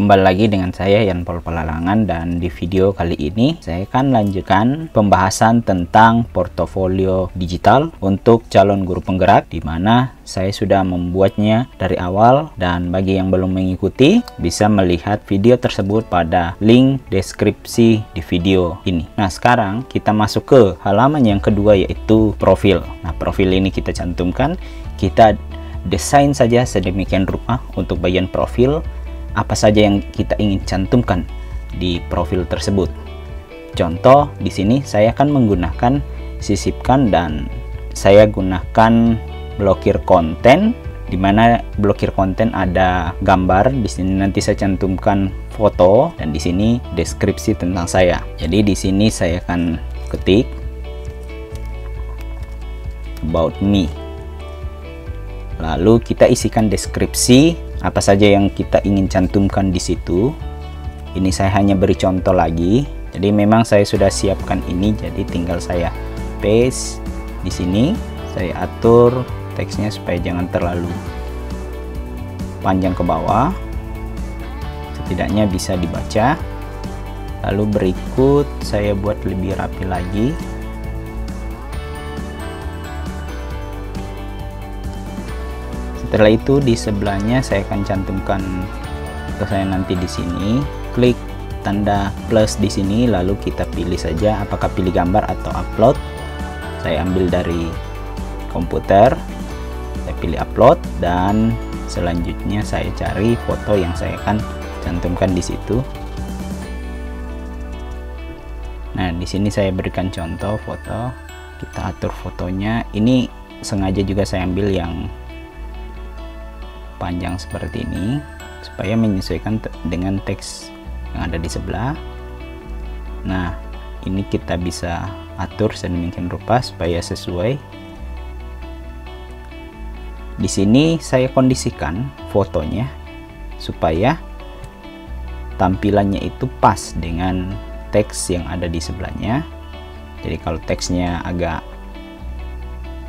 Kembali lagi dengan saya Yan Paul Palalangan, dan di video kali ini saya akan lanjutkan pembahasan tentang portofolio digital untuk calon guru penggerak, di mana saya sudah membuatnya dari awal, dan bagi yang belum mengikuti bisa melihat video tersebut pada link deskripsi di video ini. Nah, sekarang kita masuk ke halaman yang kedua, yaitu profil. Nah, profil ini kita cantumkan, kita desain saja sedemikian rupa untuk bagian profil apa saja yang kita ingin cantumkan di profil tersebut. Contoh di sini saya akan menggunakan sisipkan, dan saya gunakan blokir konten, di mana blokir konten ada gambar. Di sini nanti saya cantumkan foto, dan di sini deskripsi tentang saya. Jadi di sini saya akan ketik about me. Lalu kita isikan deskripsi apa saja yang kita ingin cantumkan di situ. Ini saya hanya beri contoh lagi. Jadi memang saya sudah siapkan ini, jadi tinggal saya paste di sini. Saya atur teksnya supaya jangan terlalu panjang ke bawah, setidaknya bisa dibaca. Lalu berikut saya buat lebih rapi lagi. Setelah itu di sebelahnya saya akan cantumkan foto saya nanti di sini. Klik tanda plus di sini, lalu kita pilih saja apakah pilih gambar atau upload. Saya ambil dari komputer, saya pilih upload, dan selanjutnya saya cari foto yang saya akan cantumkan di situ. Nah, di sini saya berikan contoh foto. Kita atur fotonya. Ini sengaja juga saya ambil yang panjang seperti ini supaya menyesuaikan dengan teks yang ada di sebelah. Nah, ini kita bisa atur sedemikian rupa supaya sesuai. Di sini saya kondisikan fotonya supaya tampilannya itu pas dengan teks yang ada di sebelahnya. Jadi kalau teksnya agak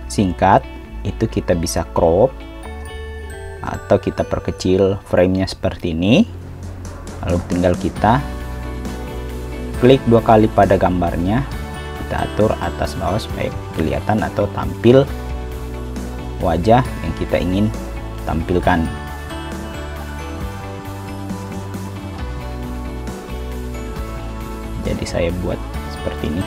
singkat, itu kita bisa crop atau kita perkecil framenya seperti ini. Lalu tinggal kita klik 2 kali pada gambarnya, kita atur atas bawah supaya kelihatan atau tampil wajah yang kita ingin tampilkan. Jadi saya buat seperti ini.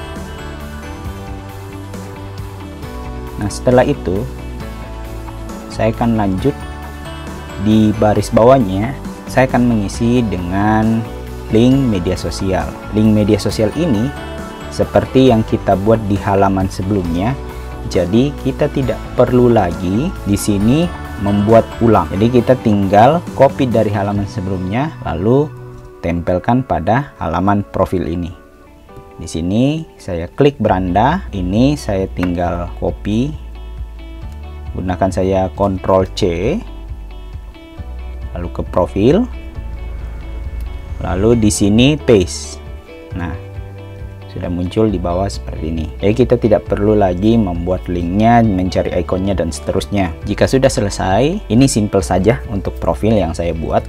Nah, setelah itu saya akan lanjut. Di baris bawahnya saya akan mengisi dengan link media sosial. Link media sosial ini seperti yang kita buat di halaman sebelumnya. Jadi kita tidak perlu lagi di sini membuat ulang. Jadi kita tinggal copy dari halaman sebelumnya lalu tempelkan pada halaman profil ini. Di sini saya klik beranda, ini saya tinggal copy. Gunakan saya Ctrl C. Lalu ke profil, lalu di sini paste. Nah, sudah muncul di bawah seperti ini. Jadi kita tidak perlu lagi membuat linknya, mencari ikonnya, dan seterusnya. Jika sudah selesai, ini simple saja untuk profil yang saya buat.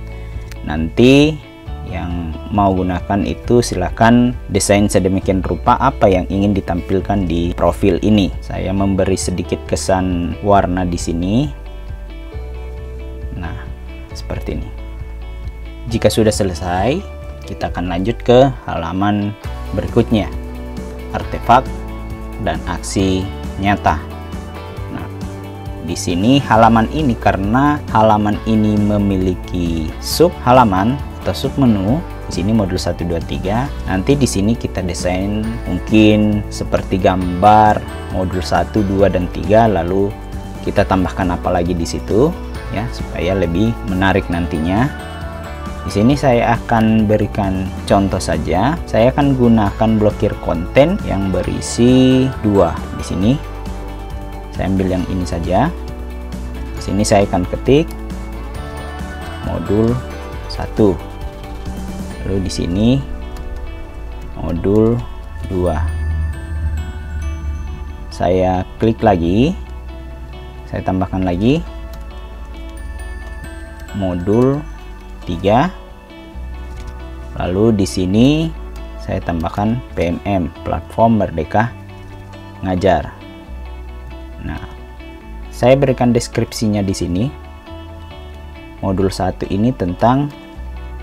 Nanti yang mau gunakan itu silahkan desain sedemikian rupa apa yang ingin ditampilkan di profil ini. Saya memberi sedikit kesan warna di sini. Nah, seperti ini. Jika sudah selesai, kita akan lanjut ke halaman berikutnya, artefak dan aksi nyata. Nah, di sini halaman ini, karena halaman ini memiliki sub halaman atau sub menu. Di sini modul 1, 2, 3. Nanti di sini kita desain mungkin seperti gambar modul 1, 2, dan 3, lalu kita tambahkan apa lagi di situ ya, supaya lebih menarik nantinya. Di sini saya akan berikan contoh saja. Saya akan gunakan blokir konten yang berisi 2. Di sini saya ambil yang ini saja. Di sini saya akan ketik modul 1. Lalu di sini modul 2. Saya klik lagi. Saya tambahkan lagi modul 3. Lalu di sini saya tambahkan PMM, Platform Merdeka Ngajar. Nah, saya berikan deskripsinya di sini. Modul 1 ini tentang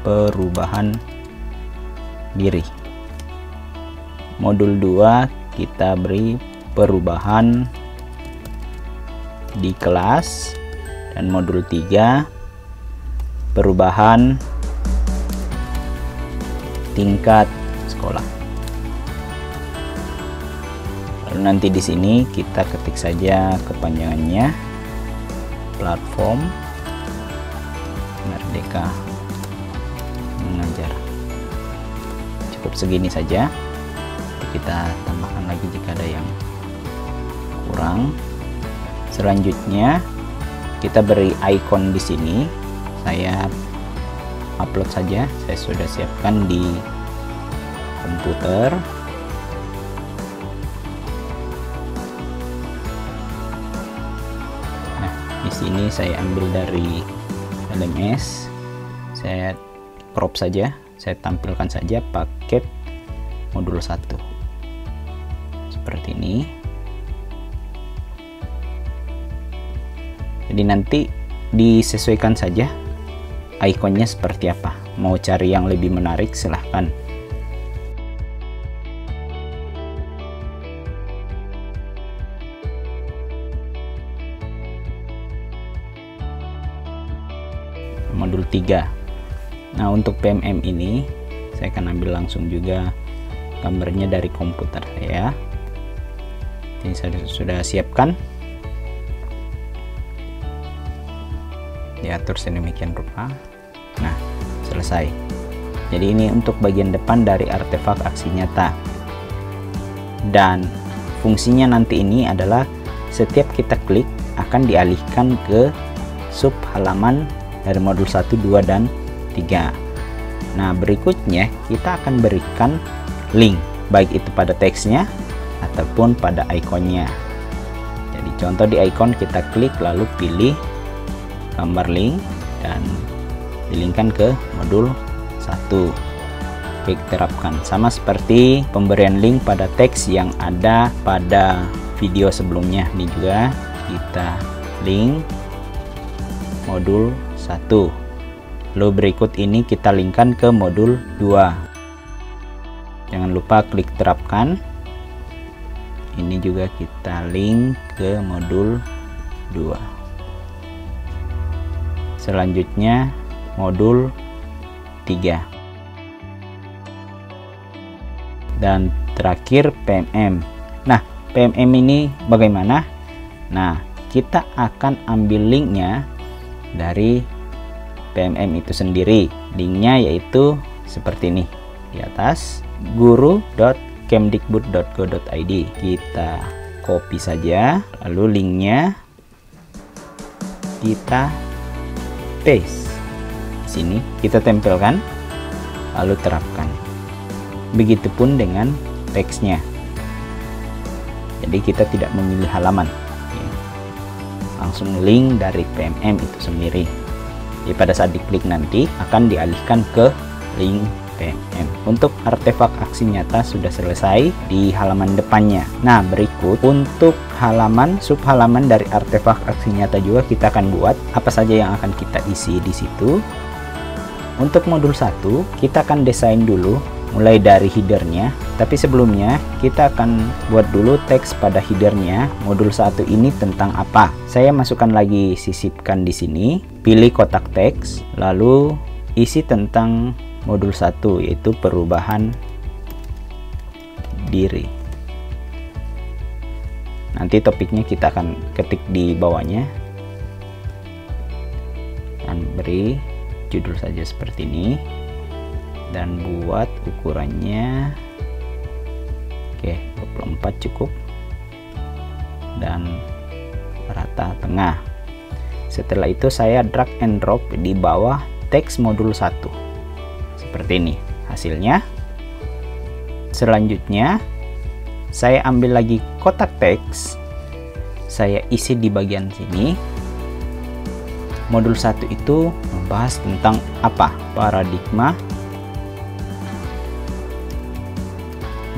perubahan diri. Modul 2 kita beri perubahan di kelas, dan modul 3 perubahan tingkat sekolah. Lalu nanti di sini kita ketik saja kepanjangannya, Platform Merdeka Mengajar. Cukup segini saja. Kita tambahkan lagi jika ada yang kurang. Selanjutnya kita beri icon di sini. Saya upload saja. Saya sudah siapkan di komputer. Nah, di sini saya ambil dari LMS. Saya crop saja. Saya tampilkan saja paket modul 1. Seperti ini. Jadi nanti disesuaikan saja ikonnya seperti apa. Mau cari yang lebih menarik silahkan. Modul 3. Nah, untuk PMM ini saya akan ambil langsung juga gambarnya dari komputer saya. Ini saya sudah siapkan. Diatur sedemikian rupa. Nah, selesai. Jadi ini untuk bagian depan dari artefak aksi nyata. Dan fungsinya nanti ini adalah setiap kita klik akan dialihkan ke sub halaman dari modul 1, 2, dan 3. Nah, berikutnya kita akan berikan link, baik itu pada teksnya ataupun pada ikonnya. Jadi contoh di ikon kita klik lalu pilih gambar link dan dilinkkan ke modul 1. Klik terapkan. Sama seperti pemberian link pada teks yang ada pada video sebelumnya. Ini juga kita link modul 1. Lalu berikut ini kita linkkan ke modul 2. Jangan lupa klik terapkan. Ini juga kita link ke modul 2. Selanjutnya modul 3. Dan terakhir PMM. Nah, PMM ini bagaimana? Nah, kita akan ambil linknya dari PMM itu sendiri. Linknya yaitu seperti ini di atas, guru.kemdikbud.go.id. Kita copy saja, lalu linknya kita paste. Sini kita tempelkan, lalu terapkan. Begitupun dengan teksnya. Jadi kita tidak memilih halaman, ya. Langsung link dari PMM itu sendiri. Jadi pada saat diklik nanti akan dialihkan ke link PMM. Untuk artefak aksi nyata sudah selesai di halaman depannya. Nah, berikut untuk halaman, subhalaman dari artefak aksi nyata juga kita akan buat. Apa saja yang akan kita isi di situ. Untuk modul 1 kita akan desain dulu mulai dari headernya, tapi sebelumnya kita akan buat dulu teks pada headernya. Modul 1 ini tentang apa? Saya masukkan lagi, sisipkan di sini, pilih kotak teks, lalu isi tentang modul 1 yaitu perubahan diri. Nanti topiknya kita akan ketik di bawahnya dan beri judul saja seperti ini. Dan buat ukurannya oke 24 cukup dan rata tengah. Setelah itu saya drag and drop di bawah teks modul 1 seperti ini hasilnya. Selanjutnya saya ambil lagi kotak teks, saya isi di bagian sini. Modul 1 itu membahas tentang apa? Paradigma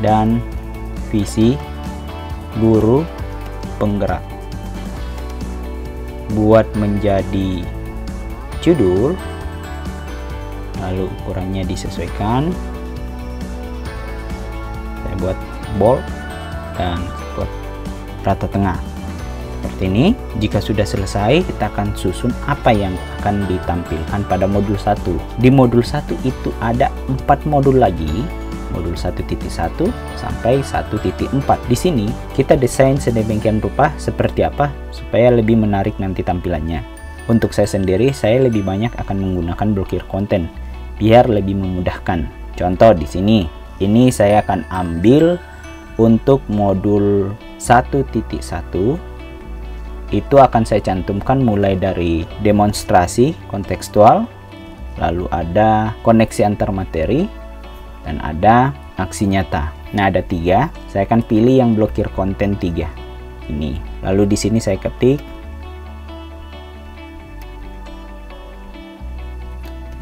dan visi guru penggerak. Buat menjadi judul, lalu ukurannya disesuaikan. Saya buat bold dan buat rata tengah seperti ini. Jika sudah selesai, kita akan susun apa yang akan ditampilkan pada modul 1. Di modul 1 itu ada 4 modul lagi, modul 1.1 sampai 1.4. Di sini kita desain sedemikian rupa seperti apa supaya lebih menarik nanti tampilannya. Untuk saya sendiri, saya lebih banyak akan menggunakan blokir konten biar lebih memudahkan. Contoh di sini, ini saya akan ambil untuk modul 1.1. Itu akan saya cantumkan mulai dari demonstrasi kontekstual, lalu ada koneksi antar materi, dan ada aksi nyata. Nah, ada 3. Saya akan pilih yang blokir konten 3 ini. Lalu di sini saya ketik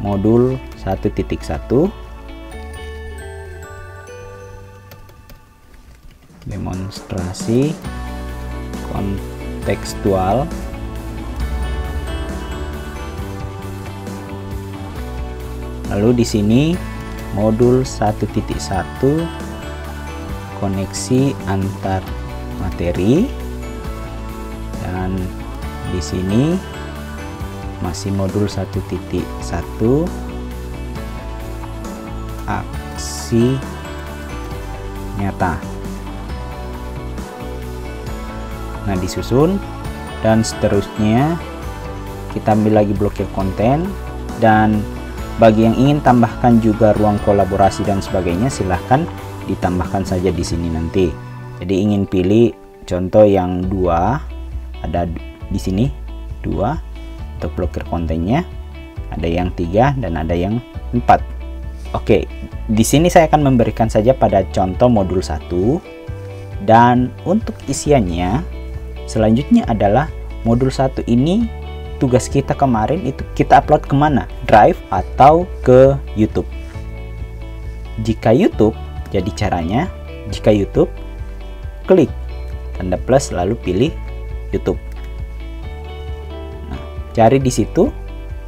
modul 1.1 demonstrasi kontekstual, lalu di sini modul 1.1 koneksi antar materi, dan di sini masih modul 1.1 aksi nyata. Nah, disusun dan seterusnya kita ambil lagi blokir konten, dan bagi yang ingin tambahkan juga ruang kolaborasi dan sebagainya, silahkan ditambahkan saja di sini nanti. Jadi ingin pilih contoh yang 2, ada di sini 2 untuk blokir kontennya, ada yang 3 dan ada yang 4. Oke, di sini saya akan memberikan saja pada contoh modul 1, dan untuk isiannya selanjutnya adalah modul 1 ini. Tugas kita kemarin itu kita upload kemana? Drive atau ke YouTube? Jika YouTube, jadi caranya, jika YouTube, klik tanda plus lalu pilih YouTube. Nah, cari di situ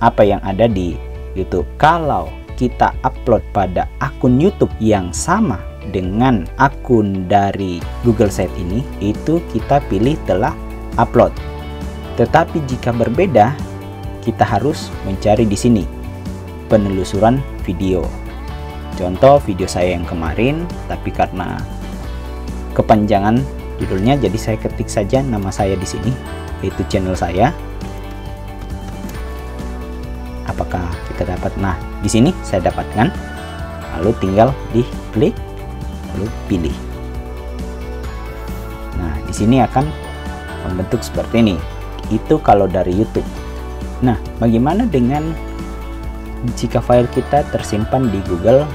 apa yang ada di YouTube. Kalau kita upload pada akun YouTube yang sama dengan akun dari Google Site ini, itu kita pilih telah upload. Tetapi jika berbeda, kita harus mencari di sini penelusuran video. Contoh video saya yang kemarin, tapi karena kepanjangan judulnya, jadi saya ketik saja nama saya di sini, yaitu channel saya. Apakah kita dapat? Nah, di sini saya dapatkan. Lalu tinggal diklik, lalu pilih. Nah, di sini akan membentuk seperti ini. Itu kalau dari YouTube. Nah, bagaimana dengan jika file kita tersimpan di Google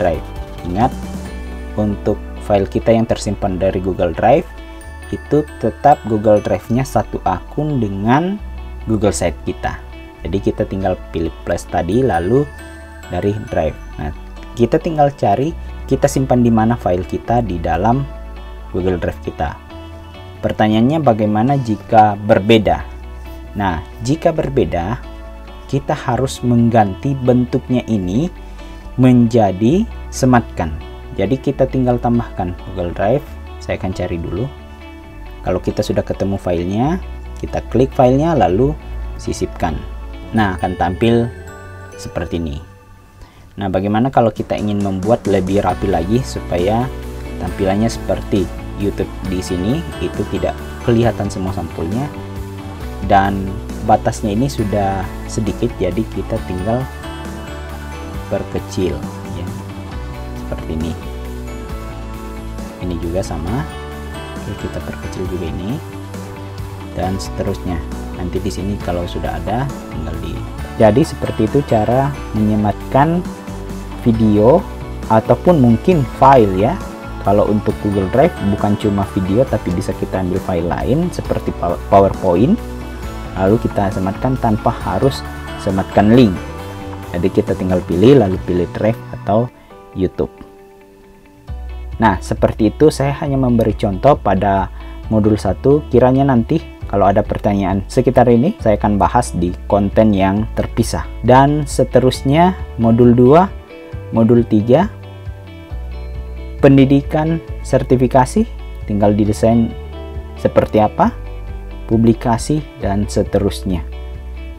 Drive? Ingat, untuk file kita yang tersimpan dari Google Drive itu tetap Google Drive-nya satu akun dengan Google Site kita. Jadi kita tinggal pilih plus tadi, lalu dari Drive. Nah, kita tinggal cari kita simpan di mana file kita di dalam Google Drive kita. Pertanyaannya, bagaimana jika berbeda? Nah, jika berbeda, kita harus mengganti bentuknya ini menjadi sematkan. Jadi kita tinggal tambahkan Google Drive. Saya akan cari dulu. Kalau kita sudah ketemu filenya, kita klik filenya lalu sisipkan. Nah, akan tampil seperti ini. Nah, bagaimana kalau kita ingin membuat lebih rapi lagi supaya tampilannya seperti YouTube di sini, itu tidak kelihatan semua sampulnya dan batasnya ini sudah sedikit, jadi kita tinggal perkecil ya. Seperti ini. Ini juga sama. Oke, kita perkecil juga ini. Dan seterusnya. Nanti di sini kalau sudah ada tinggal di. Jadi seperti itu cara menyematkan video ataupun mungkin file ya. Kalau untuk Google Drive bukan cuma video tapi bisa kita ambil file lain seperti PowerPoint. Lalu kita sematkan tanpa harus sematkan link. Jadi kita tinggal pilih lalu pilih Drive atau YouTube. Nah, seperti itu. Saya hanya memberi contoh pada modul 1. Kiranya nanti kalau ada pertanyaan sekitar ini, saya akan bahas di konten yang terpisah. Dan seterusnya modul 2, modul 3, pendidikan sertifikasi, tinggal didesain seperti apa, publikasi, dan seterusnya.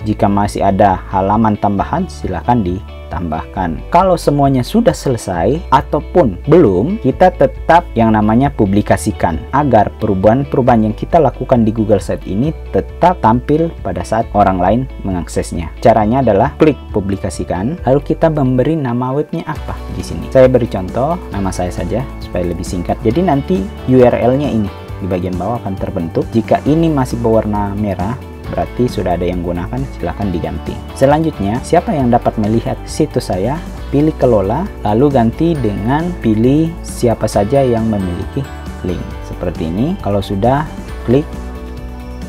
Jika masih ada halaman tambahan, silahkan ditambahkan. Kalau semuanya sudah selesai ataupun belum, kita tetap yang namanya publikasikan agar perubahan-perubahan yang kita lakukan di Google Site ini tetap tampil pada saat orang lain mengaksesnya. Caranya adalah klik publikasikan, lalu kita memberi nama webnya apa di sini. Saya beri contoh nama saya saja supaya lebih singkat. Jadi nanti URL-nya ini di bagian bawah akan terbentuk. Jika ini masih berwarna merah, berarti sudah ada yang gunakan, silahkan diganti. Selanjutnya, siapa yang dapat melihat situs saya? Pilih kelola, lalu ganti dengan pilih siapa saja yang memiliki link. Seperti ini. Kalau sudah, klik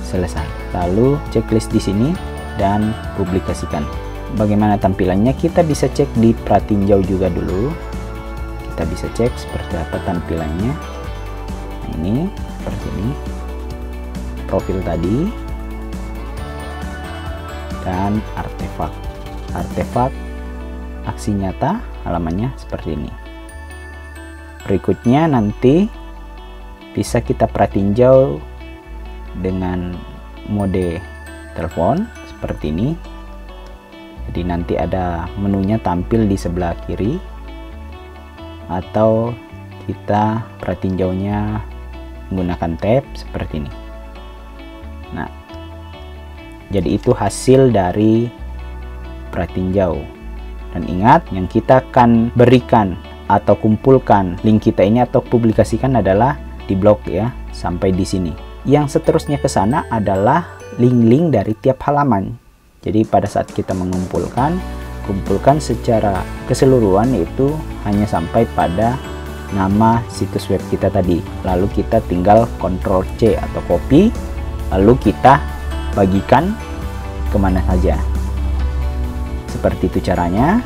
selesai. Lalu checklist di sini dan publikasikan. Bagaimana tampilannya? Kita bisa cek di pratinjau juga dulu. Kita bisa cek seperti apa tampilannya. Ini seperti ini. Profil tadi. Dan artefak aksi nyata, halamannya seperti ini. Berikutnya nanti bisa kita pratinjau dengan mode telepon seperti ini. Jadi nanti ada menunya tampil di sebelah kiri, atau kita pratinjaunya menggunakan tab seperti ini. Nah, jadi itu hasil dari pratinjau. Dan ingat, yang kita akan berikan atau kumpulkan link kita ini atau publikasikan adalah di blog ya, sampai di sini. Yang seterusnya ke sana adalah link-link dari tiap halaman. Jadi pada saat kita kumpulkan secara keseluruhan, itu hanya sampai pada nama situs web kita tadi. Lalu kita tinggal Ctrl C atau copy, lalu kita bagikan kemana saja. Seperti itu caranya.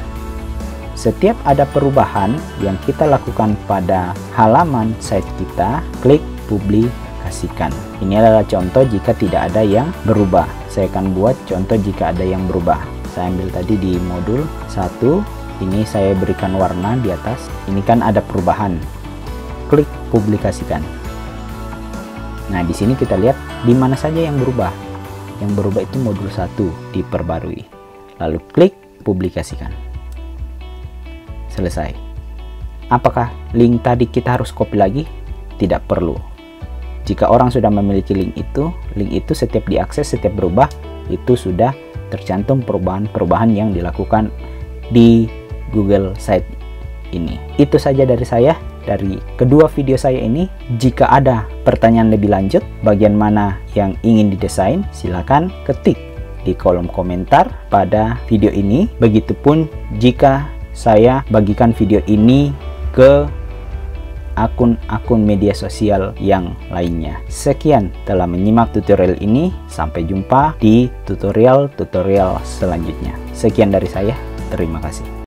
Setiap ada perubahan yang kita lakukan pada halaman site kita, klik publikasikan. Ini adalah contoh jika tidak ada yang berubah. Saya akan buat contoh jika ada yang berubah. Saya ambil tadi di modul 1. Ini saya berikan warna di atas. Ini kan ada perubahan. Klik publikasikan. Nah, di sini kita lihat di mana saja yang berubah. Yang berubah itu modul 1 diperbarui. Lalu klik publikasikan. Selesai. Apakah link tadi kita harus copy lagi? Tidak perlu. Jika orang sudah memiliki link itu setiap diakses, setiap berubah, itu sudah tercantum perubahan-perubahan yang dilakukan di Google Site ini. Itu saja dari saya. Dari kedua video saya ini, jika ada pertanyaan lebih lanjut, bagian mana yang ingin didesain, silakan ketik di kolom komentar pada video ini. Begitupun jika saya bagikan video ini ke akun-akun media sosial yang lainnya. Sekian telah menyimak tutorial ini. Sampai jumpa di tutorial-tutorial selanjutnya. Sekian dari saya. Terima kasih.